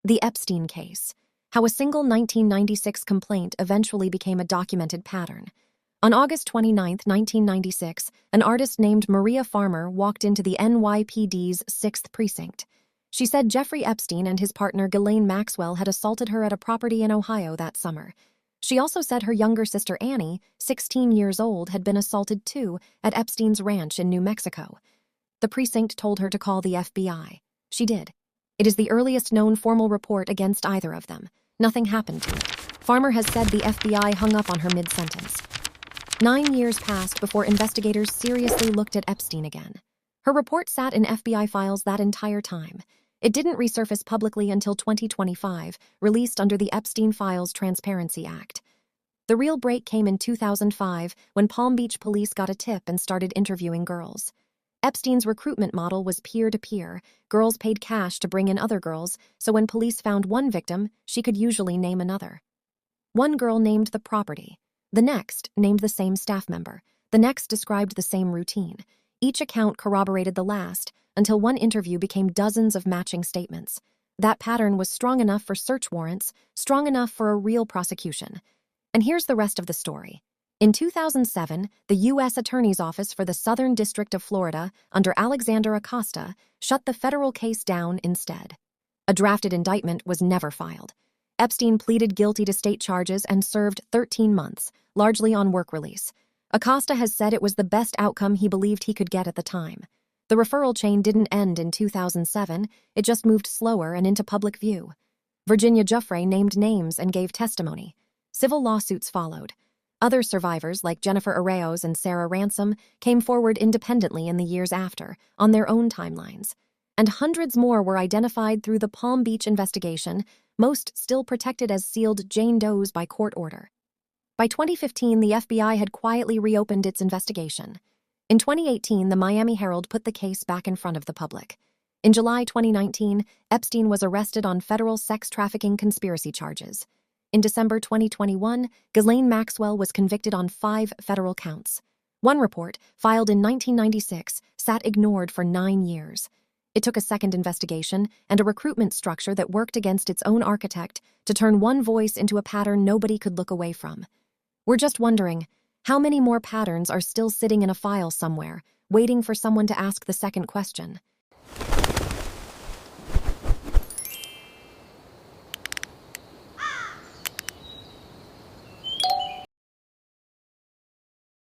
The Epstein case. How a single 1996 complaint eventually became a documented pattern. On August 29, 1996, an artist named Maria Farmer walked into the NYPD's 6th Precinct. She said Jeffrey Epstein and his partner Ghislaine Maxwell had assaulted her at a property in Ohio that summer. She also said her younger sister Annie, 16 years old, had been assaulted too at Epstein's ranch in New Mexico. The precinct told her to call the FBI. She did. It is the earliest known formal report against either of them. Nothing happened to it. Farmer has said the FBI hung up on her mid-sentence. 9 years passed before investigators seriously looked at Epstein again. Her report sat in FBI files that entire time. It didn't resurface publicly until 2025, released under the Epstein Files Transparency Act. The real break came in 2005 when Palm Beach police got a tip and started interviewing girls. Epstein's recruitment model was peer-to-peer. Girls paid cash to bring in other girls, so when police found one victim, she could usually name another. One girl named the property. The next named the same staff member. The next described the same routine. Each account corroborated the last, until one interview became dozens of matching statements. That pattern was strong enough for search warrants, strong enough for a real prosecution. And here's the rest of the story. In 2007, the U.S. Attorney's Office for the Southern District of Florida, under Alexander Acosta, shut the federal case down instead. A drafted indictment was never filed. Epstein pleaded guilty to state charges and served 13 months, largely on work release. Acosta has said it was the best outcome he believed he could get at the time. The referral chain didn't end in 2007, it just moved slower and into public view. Virginia Giuffre named names and gave testimony. Civil lawsuits followed. Other survivors, like Jennifer Arraoz and Sarah Ransom, came forward independently in the years after, on their own timelines. And hundreds more were identified through the Palm Beach investigation, most still protected as sealed Jane Does by court order. By 2015, the FBI had quietly reopened its investigation. In 2018, the Miami Herald put the case back in front of the public. In July 2019, Epstein was arrested on federal sex trafficking conspiracy charges. In December 2021, Ghislaine Maxwell was convicted on 5 federal counts. One report, filed in 1996, sat ignored for 9 years. It took a second investigation and a recruitment structure that worked against its own architect to turn one voice into a pattern nobody could look away from. We're just wondering, how many more patterns are still sitting in a file somewhere, waiting for someone to ask the second question?